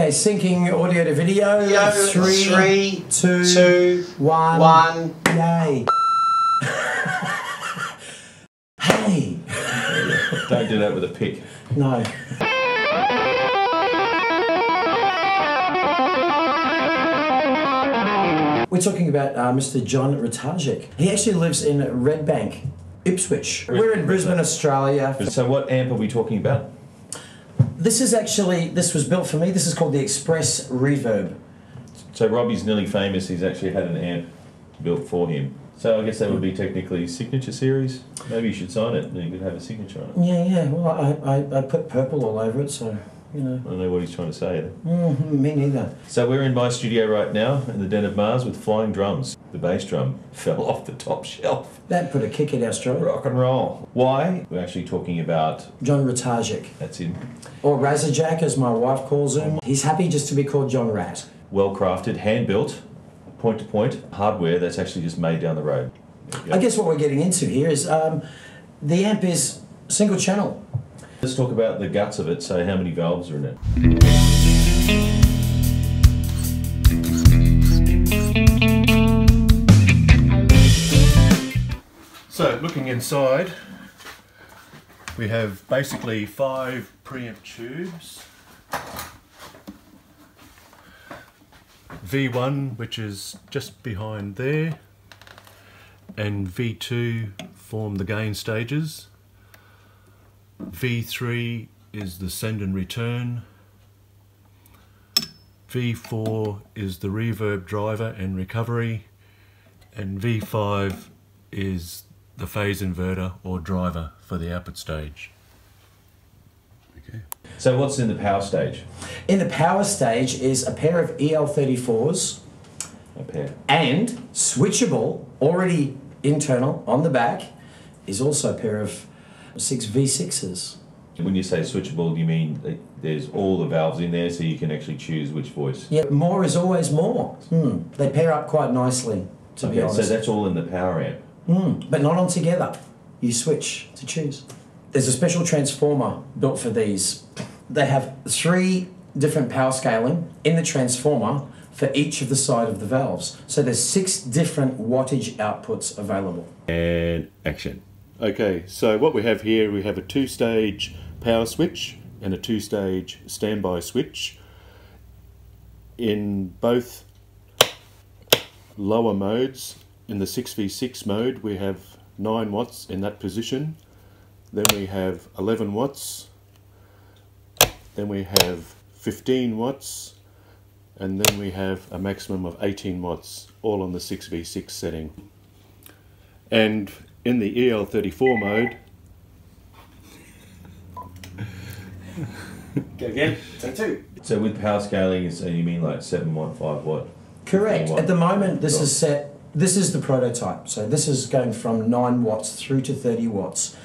Okay, syncing audio to video. Three, two, one. Yay. Hey. Don't do that with a pick. No. We're talking about Mr. Jong Ratajczyk. He actually lives in Redbank, Ipswich. We're in Brisbane, Australia. So what amp are we talking about? This was built for me. This is called the Xpress Reverb. So Robbie's nearly famous. He's actually had an amp built for him. So I guess that would be technically signature series. Maybe you should sign it and you could have a signature on it. Yeah. Well, I put purple all over it, so, you know. I don't know what he's trying to say there. Me neither. So we're in my studio right now in the Den of Mars with flying drums. The bass drum fell off the top shelf. That put a kick in our stride. Rock and roll. Why? We're actually talking about Jong Ratajczyk. That's him. Or Ratajczyk, as my wife calls him. He's happy just to be called Jong Rat. Well crafted, hand built, point to point hardware that's actually just made down the road. I guess what we're getting into here is the amp is single channel. Let's talk about the guts of it. So how many valves are in it? So looking inside, we have basically 5 preamp tubes. V1, which is just behind there, and V2 form the gain stages. V3 is the send and return. V4 is the reverb driver and recovery, and V5 is the phase inverter or driver for the output stage. Okay. So what's in the power stage? In the power stage is a pair of EL34s. A pair. And switchable, already internal on the back, is also a pair of 6 V6s. When you say switchable, do you mean there's all the valves in there so you can actually choose which voice? Yeah, more is always more. They pair up quite nicely, to be honest. So that's all in the power amp? But not on together. You switch to choose. There's a special transformer built for these. They have 3 different power scaling in the transformer for each of the side of the valves. So there's 6 different wattage outputs available. And action. Okay, so what we have here, we have a 2-stage power switch and a 2-stage standby switch. In both lower modes, in the 6v6 mode, we have 9 watts in that position. Then we have 11 watts. Then we have 15 watts. And then we have a maximum of 18 watts, all on the 6v6 setting. And in the EL34 mode... Go again, take 2. So with power scaling, so you mean like 7 watt, 5 watt? Correct. At the moment, this is set. This is the prototype. So this is going from 9 watts through to 30 watts.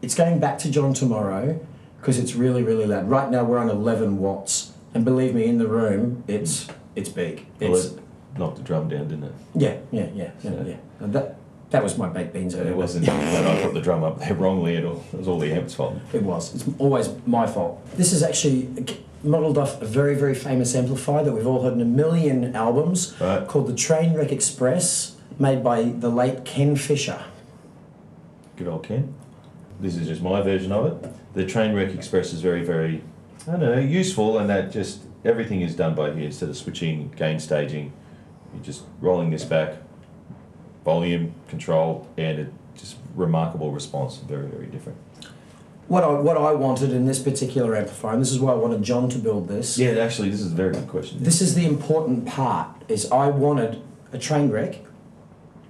It's going back to Jong tomorrow because it's really, really loud. Right now we're on 11 watts. And believe me, in the room, it's big. Well, it knocked the drum down, didn't it? Yeah. And that was my baked beans earlier. It wasn't that I put the drum up there wrongly at all. It was all the amp's fault. It was. It's always my fault. This is actually modelled off a very, very famous amplifier that we've all heard in a million albums, called the Ratajczyk Express, made by the late Ken Fisher. Good old Ken. This is just my version of it. The Ratajczyk Express is very, very, I don't know, useful, and that just everything is done by here instead of switching, gain staging. You're just rolling this back, volume, control, and it just remarkable response. Very, very different. What I wanted in this particular amplifier, and this is why I wanted Jong to build this. Yeah, actually, this is a very good question. This is the important part, is I wanted a train wreck,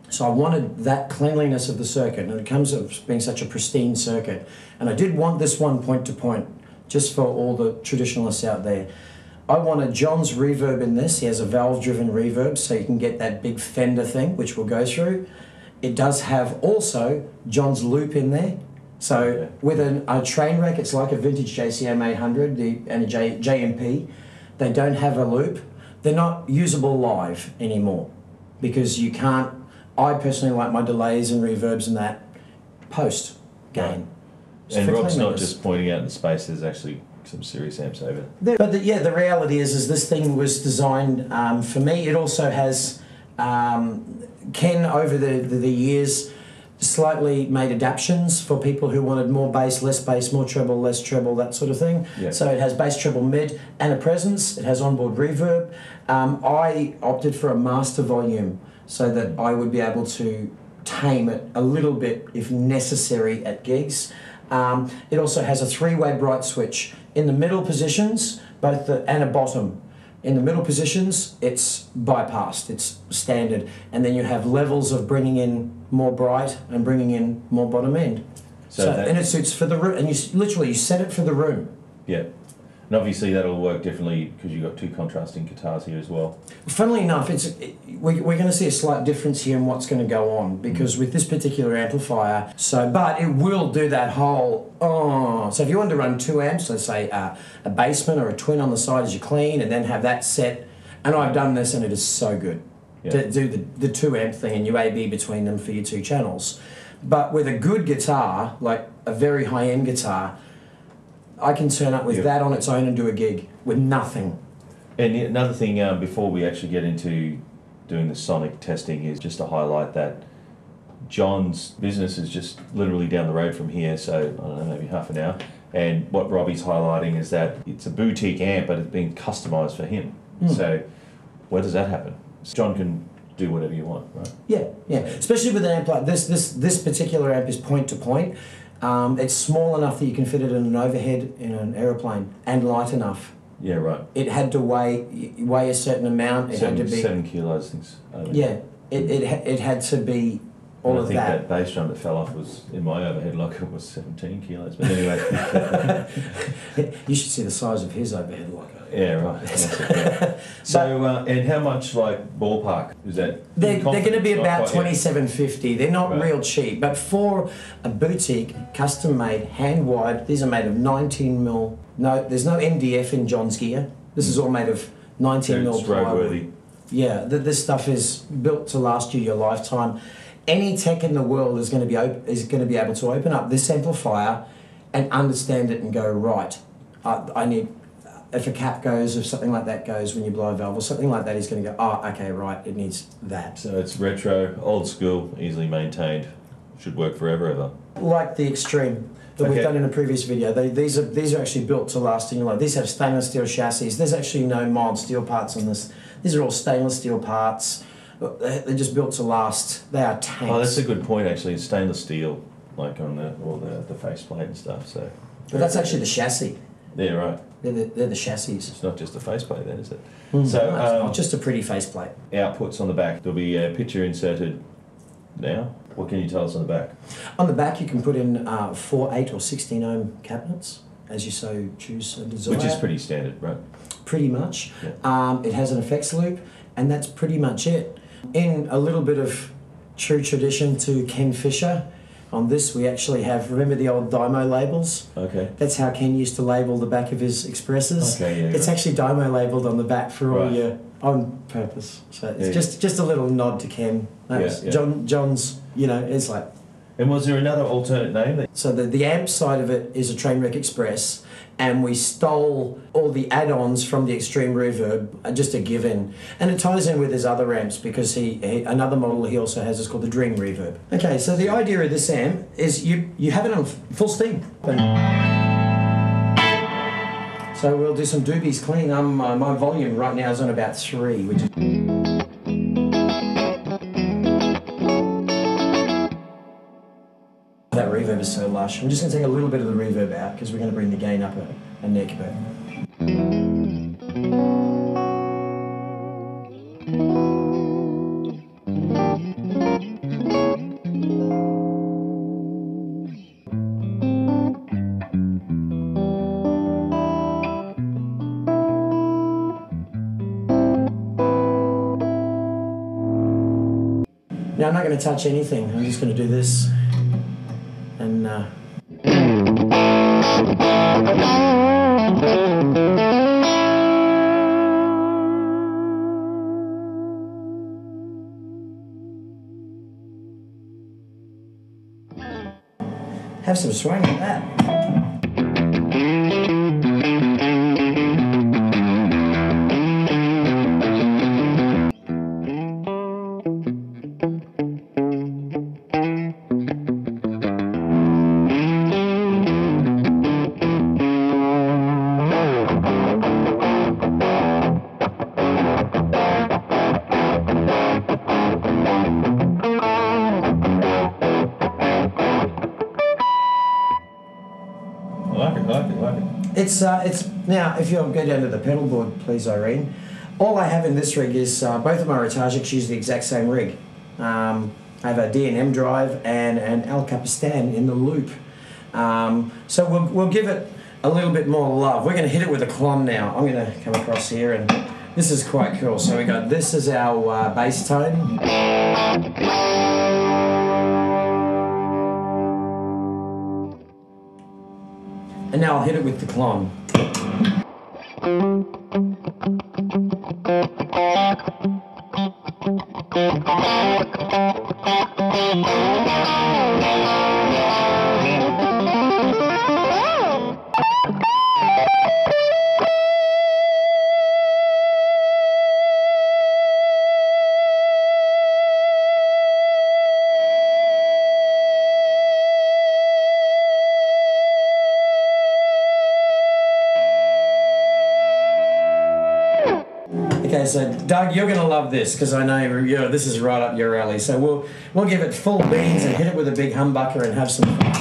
so I wanted that cleanliness of the circuit, and it comes of being such a pristine circuit. And I did want this one point to point, just for all the traditionalists out there. I wanted Jong's reverb in this. He has a valve-driven reverb, so you can get that big Fender thing, which we'll go through. It does have also Jong's loop in there. So with a train wreck, it's like a vintage JCM 800 and a JMP. They don't have a loop. They're not usable live anymore because you can't. I personally like my delays and reverbs and that post gain. And Rob's not just pointing out in space. There's actually some serious amps over. But the reality is this thing was designed for me. It also has Ken over the years slightly made adaptations for people who wanted more bass, less bass, more treble, less treble, that sort of thing. Yeah. So it has bass, treble, mid, and a presence. It has onboard reverb. I opted for a master volume so that I would be able to tame it a little bit if necessary at gigs. It also has a 3-way bright switch in the middle positions, and a bottom. In the middle positions, it's bypassed, it's standard, and then you have levels of bringing in more bright and bringing in more bottom end. And it suits for the room, and you set it for the room. Yeah. And obviously that'll work differently because you've got 2 contrasting guitars here as well. Funnily enough, we're going to see a slight difference here in what's going to go on, because with this particular amplifier, but it will do that whole, so if you wanted to run 2 amps, let's say a basement or a twin on the side as you clean, and then have that set, and I've done this and it is so good to do the 2 amp thing, and you A-B between them for your 2 channels. But with a good guitar, like a very high-end guitar, I can turn up with that on its own and do a gig with nothing. And another thing, before we actually get into doing the sonic testing, is just to highlight that John's business is just literally down the road from here, so I don't know, maybe half an hour. And what Robbie's highlighting is that it's a boutique amp, but it's been customised for him. So where does that happen? John can do whatever you want, right? Yeah. Especially with an amp like this. This particular amp is point to point. It's small enough that you can fit it in an overhead in an aeroplane, and light enough. Yeah, right. It had to weigh a certain amount. It had to be 7 kilos, things. Yeah, it had to be all of that. I think that bass drum that fell off was in my overhead locker was 17 kilos. But anyway, you should see the size of his overhead locker. Yeah, right. So, and how much ballpark is that? They're going to be about $2,750. They're not real cheap, but for a boutique, custom-made, hand-wired, these are made of 19mm. No, there's no MDF in John's gear. This is all made of 19mm plywood. Roadworthy. Yeah, this stuff is built to last you your lifetime. Any tech in the world is going to be able to open up this amplifier and understand it and go, right, I need. If a cap goes, if something like that goes when you blow a valve or something like that, he's going to go, oh, okay, right, it needs that. So it's retro, old school, easily maintained, should work forever ever. Like the Extreme that we've done in a previous video. These are actually built to last in your life. These have stainless steel chassis. There's actually no mild steel parts on this. These are all stainless steel parts. They're just built to last. They are tanks. Oh, that's a good point actually. It's stainless steel, like on the faceplate and stuff. So. But that's actually the chassis. Yeah, right. They're the chassis. It's not just a faceplate then, is it? So no, it's not just a pretty faceplate. Outputs on the back. There'll be a picture inserted now. What can you tell us on the back? On the back you can put in 4, 8 or 16 ohm cabinets, as you so choose and desire. Which is pretty standard, right? Pretty much. Yeah. It has an effects loop, and that's pretty much it. In a little bit of true tradition to Ken Fisher, on this we actually have, remember the old Dymo labels? Okay. That's how Ken used to label the back of his Expresses. Okay, yeah. It's actually Dymo labelled on the back for all your, on purpose. So it's just a little nod to Ken. John's, it's like... And was there another alternate name? So the amp side of it is a Ratajczyk Express, and we stole all the add-ons from the Extreme Reverb, just a given. And it ties in with his other amps because another model he also has is called the Dream Reverb. Okay, so the idea of this amp is you have it on full steam. So we'll do some doobies clean. My volume right now is on about 3, which is... That reverb is so lush. I'm just going to take a little bit of the reverb out because we're going to bring the gain up a neck bit. Now I'm not going to touch anything. I'm just going to do this. And have some swing with that. like it, like it. It's now, if you'll go down to the pedal board, please, Irene. All I have in this rig is both of my Ratajczyks use the exact same rig. I have a D&M drive and an El Capistan in the loop. So we'll give it a little bit more love. We're going to hit it with a clon now. I'm going to come across here, and this is quite cool. So we got this as our bass tone. And now I'll hit it with the clon. Okay, so Doug, you're going to love this because I know this is right up your alley. So we'll give it full beans and hit it with a big humbucker and have some fun.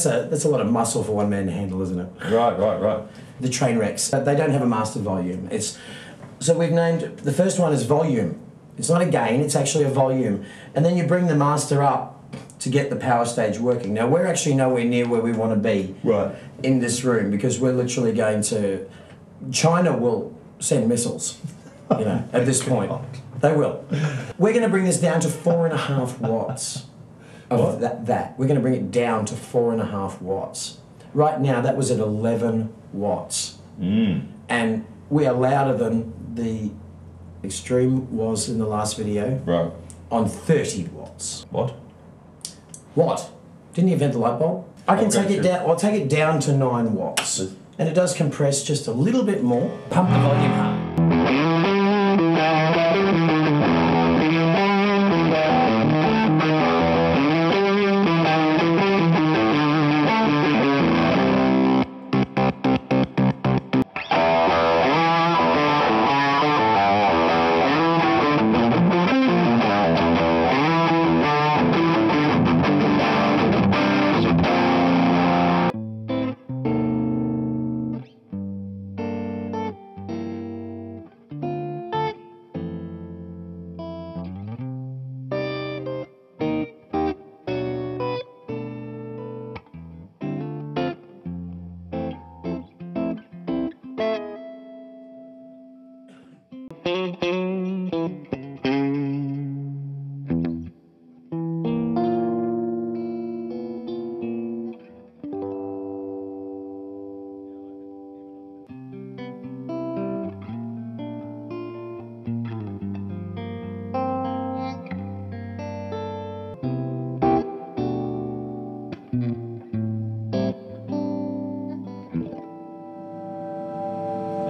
That's a lot of muscle for one man to handle, isn't it? Right. The train wrecks. They don't have a master volume. So we've named the first one as volume. It's not a gain, it's actually a volume. And then you bring the master up to get the power stage working. Now we're actually nowhere near where we want to be in this room because we're literally going to... China will send missiles, at this point. They will. We're going to bring this down to 4.5 watts. Of that. We're going to bring it down to 4.5 watts. Right now, that was at 11 watts. And we are louder than the Extreme was in the last video. Right. On 30 watts. What? Didn't you invent the light bulb? I can take it down. I'll take it down to 9 watts. And it does compress just a little bit more. Pump the volume hard.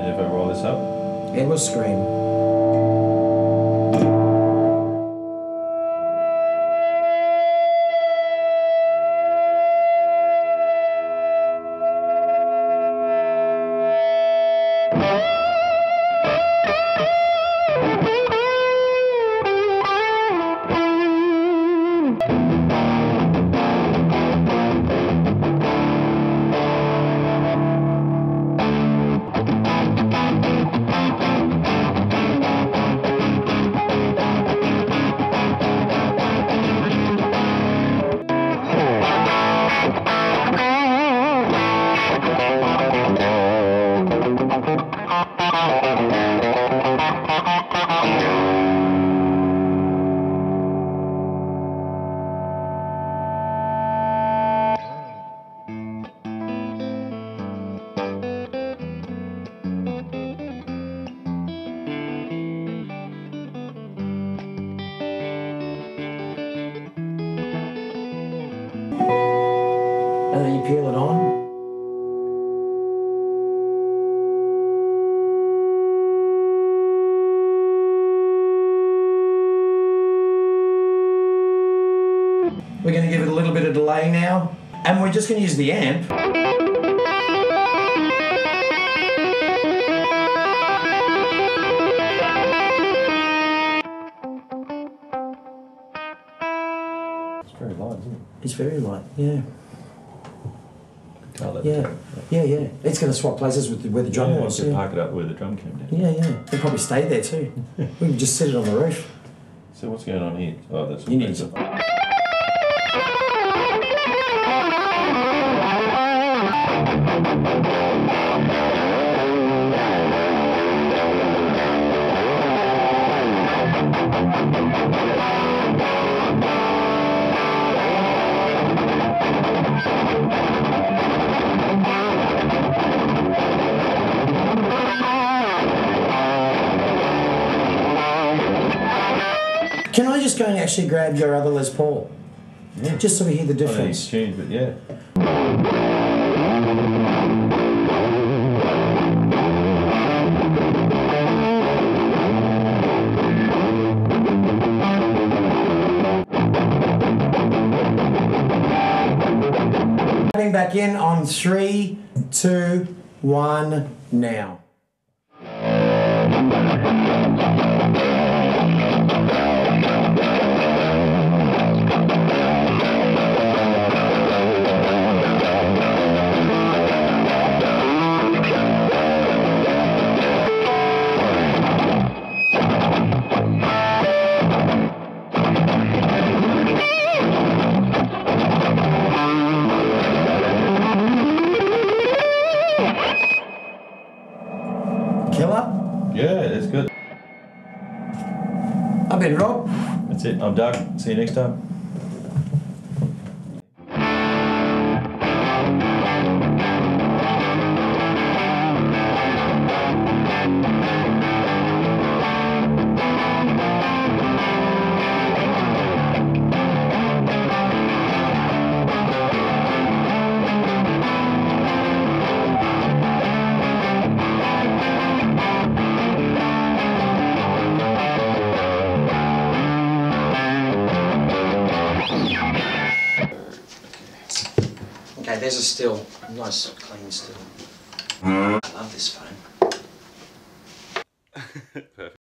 And if I roll this up? It will scream. And then you peel it on. delay now, and we're just going to use the amp. It's very light, isn't it? It's very light, yeah. Can't let Yeah, yeah. It's going to swap places with where the drum Yeah, was. you could Yeah. park it up where the drum came down. Yeah, yeah. It'll probably stay there too. We can just sit it on the roof. So what's going on here? Oh, that's You need some. Can I just go and actually grab your other Les Paul? Yeah. Just so we hear the I know difference. it's tuned, but yeah. Coming back in on 3, 2, 1, now. Killer? Yeah, that's good. I've been Rob. That's it. I'm Doug. See you next time. Okay, there's a still. Nice, clean still. I love this phone. Perfect.